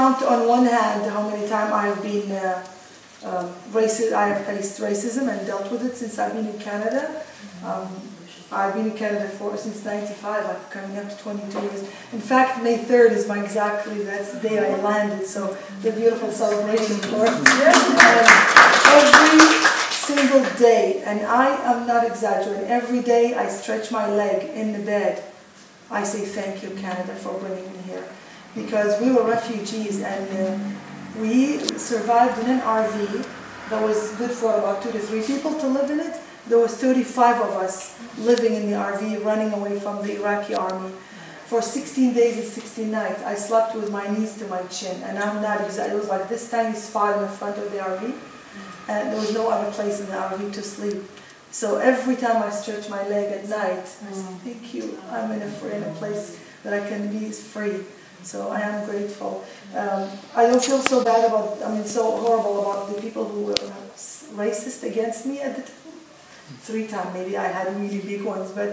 count on one hand how many times I've been I have faced racism and dealt with it since I've been in Canada. I've been in Canada since '95, like coming up to 22 years. In fact, May 3rd is that's the day I landed, so the beautiful celebration for it. Every single day, and I am not exaggerating, every day I stretch my leg in the bed, I say thank you, Canada, for bringing me here. Because we were refugees, and we survived in an RV that was good for about 2 to 3 people to live in it. There was 35 of us living in the RV, running away from the Iraqi army. For 16 days and 16 nights, I slept with my knees to my chin, and I'm not exaggerating. It was like this tiny spot in the front of the RV, and there was no other place in the RV to sleep. So every time I stretch my leg at night, I say, thank you, I'm in a place that I can be free. So I am grateful. I don't feel so bad so horrible about the people who were racist against me at the time. 3 times maybe I had really big ones, but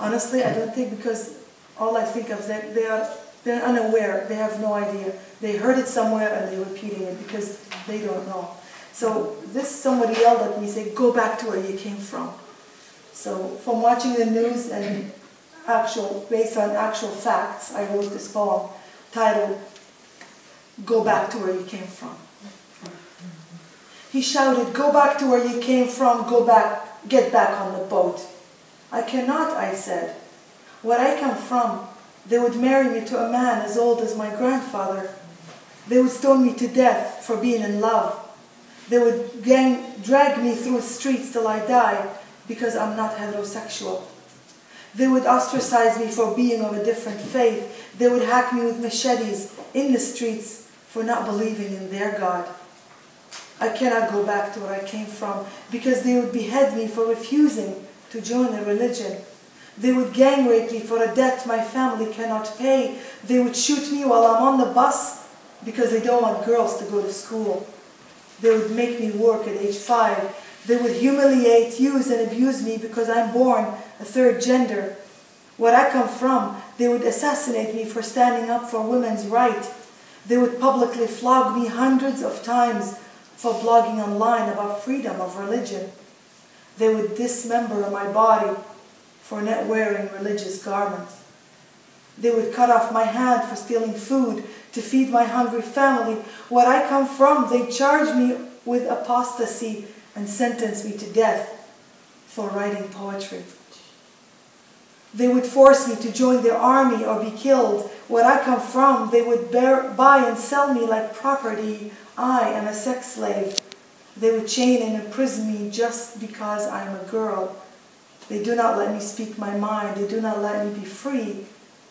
honestly I don't think, because all I think of is that they're unaware, they have no idea. They heard it somewhere and they're repeating it because they don't know. So somebody yelled at me, say, go back to where you came from. So from watching the news and based on actual facts, I wrote this poem titled, Go Back to Where You Came From. He shouted, go back to where you came from, go back. Get back on the boat. I cannot, I said. Where I come from, they would marry me to a man as old as my grandfather. They would stone me to death for being in love. They would drag me through the streets till I die because I'm not heterosexual. They would ostracize me for being of a different faith. They would hack me with machetes in the streets for not believing in their God. I cannot go back to where I came from because they would behead me for refusing to join a religion. They would gang rape me for a debt my family cannot pay. They would shoot me while I'm on the bus because they don't want girls to go to school. They would make me work at age 5. They would humiliate, use, and abuse me because I'm born a third gender. Where I come from, they would assassinate me for standing up for women's rights. They would publicly flog me hundreds of times for blogging online about freedom of religion. They would dismember my body for not wearing religious garments. They would cut off my hand for stealing food to feed my hungry family. Where I come from, they charge me with apostasy and sentence me to death for writing poetry. They would force me to join their army or be killed. Where I come from, they would buy and sell me like property. I am a sex slave. They would chain and imprison me just because I am a girl. They do not let me speak my mind. They do not let me be free.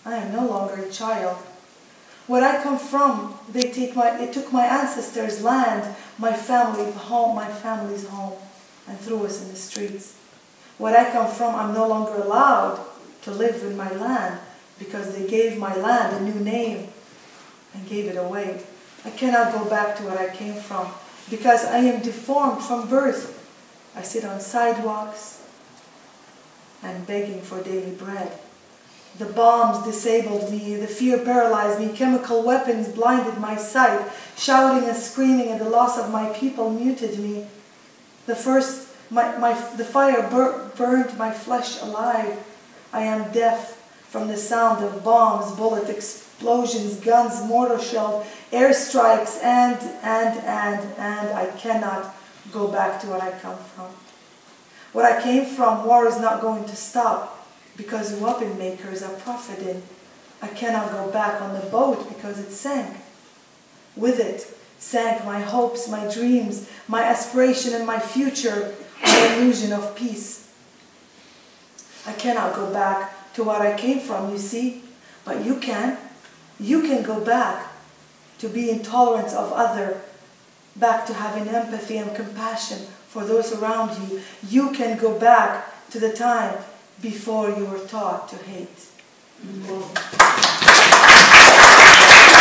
I am no longer a child. Where I come from, they took my ancestors' land, my family's home, and threw us in the streets. Where I come from, I'm no longer allowed to live in my land because they gave my land a new name and gave it away. I cannot go back to where I came from because I am deformed from birth. I sit on sidewalks and begging for daily bread. The bombs disabled me, the fear paralyzed me, chemical weapons blinded my sight, shouting and screaming at the loss of my people muted me. The fire burned my flesh alive. I am deaf from the sound of bombs, bullet explosions, guns, mortar shells, airstrikes, and I cannot go back to where I come from. Where I came from, war is not going to stop because weapon makers are profiting. I cannot go back on the boat because it sank. With it sank my hopes, my dreams, my aspiration and my future, my illusion of peace. I cannot go back to where I came from, you see, but you can. You can go back to being tolerant of other, back to having empathy and compassion for those around you. You can go back to the time before you were taught to hate.